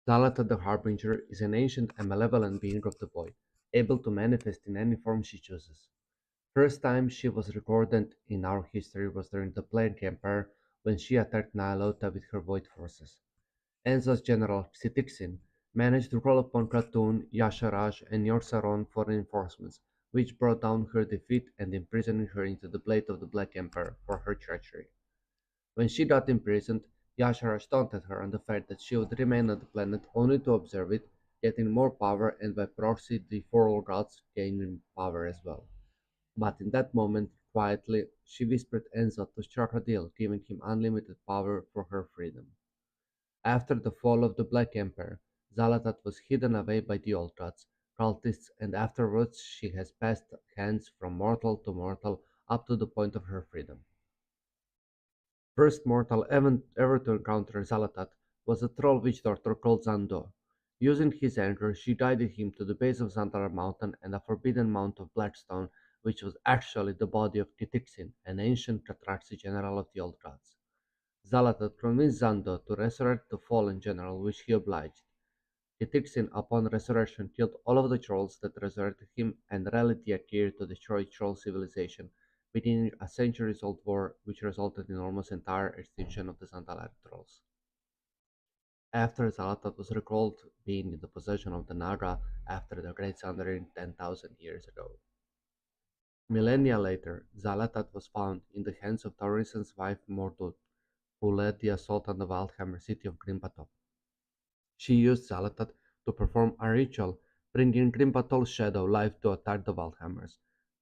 Xalatath the Harbinger is an ancient and malevolent being of the void, able to manifest in any form she chooses. First time she was recorded in our history was during the Plague Empire when she attacked Nyalota with her void forces. Enzo's general Psitixin managed to call upon Khatun, Yasharaj, and Yorsaron for reinforcements, which brought down her defeat and imprisoning her into the blade of the Black Emperor for her treachery. When she got imprisoned, Yasharaj taunted her on the fact that she would remain on the planet only to observe it, getting more power and by proxy the four gods gaining power as well. But in that moment, quietly, she whispered Enzo to strike a deal, giving him unlimited power for her freedom. After the fall of the Black Emperor, Xalatath was hidden away by the old gods, cultists, and afterwards she has passed hands from mortal to mortal up to the point of her freedom. First mortal ever to encounter Xalatath was a troll witch doctor called Zando. Using his anger, she guided him to the base of Zandar Mountain and a forbidden mount of Blackstone, which was actually the body of Kitixin, an ancient Catraxi general of the old gods. Xalatath convinced Zando to resurrect the fallen general, which he obliged. Kitixin, upon resurrection, killed all of the trolls that resurrected him, and reality appeared to destroy troll civilization, beginning a centuries-old war which resulted in almost entire extinction of the Santalar trolls. After Xalatath was recalled, being in the possession of the Naga after the Great Sundering 10,000 years ago. Millennia later, Xalatath was found in the hands of Taurisen's wife Mordut, who led the assault on the Waldhammer city of Grimbatow. She used Xalatath to perform a ritual, bringing Grimbatoll's shadow life to attack the Waldhammers.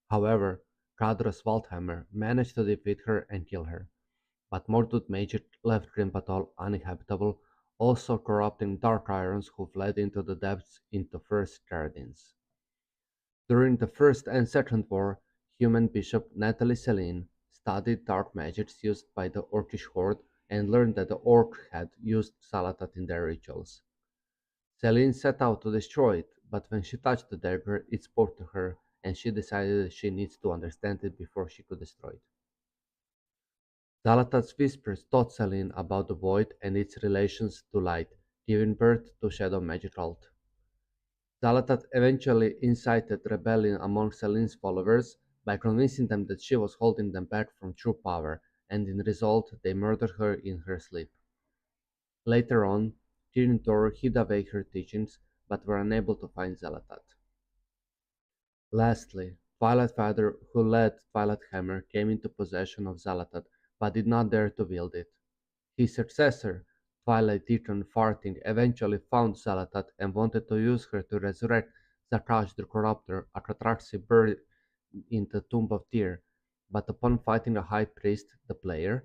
However, Kadra's Waldhammer managed to defeat her and kill her, but Mordut Magic left Grimbatoll uninhabitable, also corrupting Dark Irons who fled into the depths into First Gardens. During the First and Second War, human bishop Natalie Celine studied dark magics used by the Orcish horde and learned that the Orc had used Xalatath in their rituals. Celine set out to destroy it, but when she touched the dagger, it spoke to her, and she decided that she needs to understand it before she could destroy it. Xalatath's whispers taught Celine about the void and its relations to light, giving birth to Shadow Magic Cult. Xalatath eventually incited rebellion among Celine's followers by convincing them that she was holding them back from true power, and in result they murdered her in her sleep. Later on, Tyrantor hid away her teachings, but were unable to find Xalatath. Lastly, Twilight Father, who led Twilight Hammer, came into possession of Xalatath, but did not dare to wield it. His successor, Twilight Deacon Farthing, eventually found Xalatath and wanted to use her to resurrect Zakash the Corruptor, a Catraxi buried in the Tomb of Tyr, but upon fighting a high priest, the player,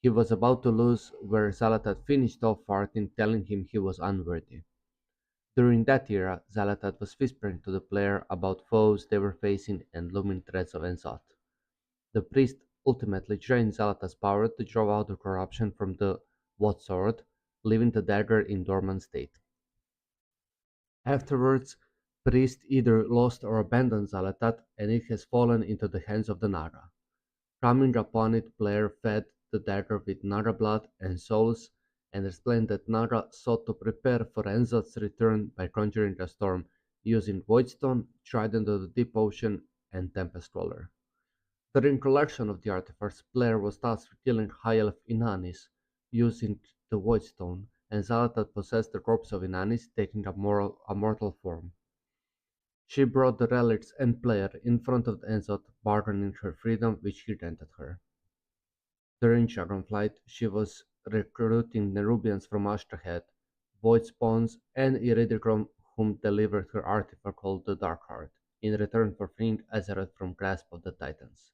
he was about to lose where Xalatath finished off Farthing, telling him he was unworthy. During that era, Xalatath was whispering to the player about foes they were facing and looming threats of Enzoth. The priest ultimately drained Xalatath's power to draw out the corruption from the Sword, leaving the dagger in dormant state. Afterwards, priest either lost or abandoned Xalatath, and it has fallen into the hands of the Naga. Coming upon it, player fed the dagger with Naga blood and souls, and explained that Naga sought to prepare for Enzoth's return by conjuring a storm, using Voidstone, Trident of the Deep Ocean, and Tempest Roller. During collection of the artifacts, player was tasked with killing High Elf Inanis using the Voidstone, and Xalatath possessed the corpse of Inanis, taking a mortal form. She brought the relics and player in front of Enzoth, bargaining her freedom, which he granted her. During Dragonflight, she was recruiting Nerubians from Ashtahed, Void Spawns, and Iridicron, whom delivered her artifact called the Dark Heart, in return for freeing Azeroth from grasp of the Titans.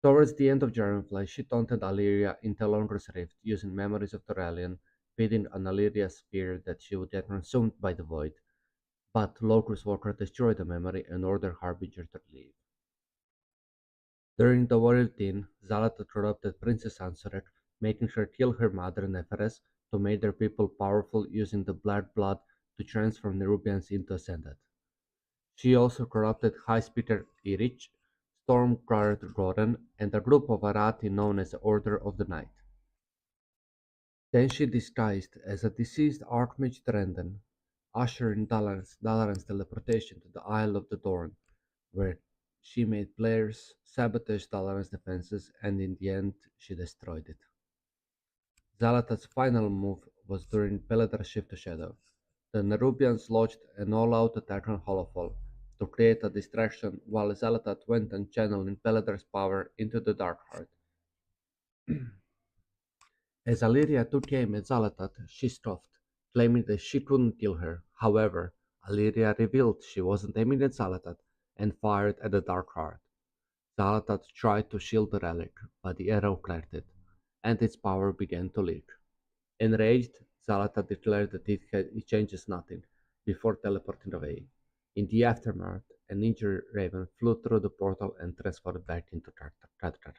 Towards the end of Dragonflight, she taunted Alleria in Telongra's Rift, using memories of Toralion, feeding an Alleria spear that she would get consumed by the Void, but Locust Walker destroyed the memory and ordered Harbinger to leave. During the Warrior Teen, Xalatath corrupted Princess Ansurek, making her kill her mother Neferes to make their people powerful using the Black Blood to transform Nerubians into Ascended. She also corrupted High Speaker Irich, Stormguard Goran, and a group of Arathi known as the Order of the Night. Then she disguised as a deceased Archmage Trenden, ushering Dalaran's teleportation to the Isle of the Dorn, where she made players sabotage Dalaran's defenses and in the end she destroyed it. Xalatath's final move was during Peledr's shift to Shadow. The Nerubians launched an all-out attack on Hollowfall to create a distraction while Xalatath went and channeled Peledr's power into the Darkheart. As Illyria took aim at Xalatath, she scoffed, claiming that she couldn't kill her. However, Illyria revealed she wasn't aiming at Xalatath and fired at the Darkheart. Xalatath tried to shield the relic, but the arrow cracked it, and its power began to leak. Enraged, Xalatath declared that it changes nothing, before teleporting away. In the aftermath, an injured raven flew through the portal and transferred back into Khadgar.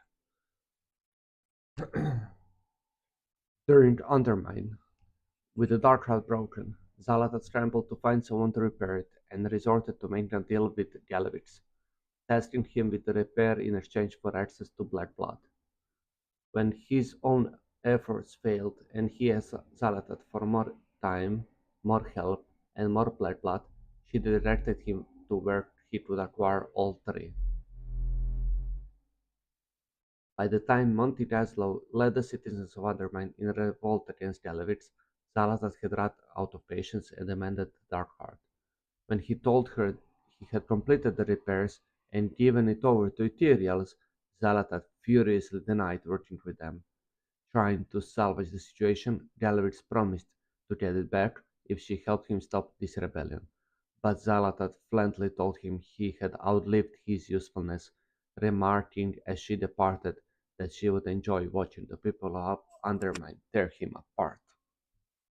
During Undermine, with the Dark Heart broken, Xalatath scrambled to find someone to repair it and resorted to making a deal with Galevix, tasking him with the repair in exchange for access to Black Blood. When his own efforts failed and he asked Xalatath for more time, more help, and more Black Blood, she directed him to where he could acquire all three. By the time Monty Daslow led the citizens of Undermine in a revolt against Galevix, Xalatath had run out of patience and demanded the Dark Heart. When he told her he had completed the repairs and given it over to Ethereals, Xalatath furiously denied working with them. Trying to salvage the situation, Galevix promised to get it back if she helped him stop this rebellion, but Xalatath flatly told him he had outlived his usefulness, remarking as she departed that she would enjoy watching the people of Undermine tear him apart.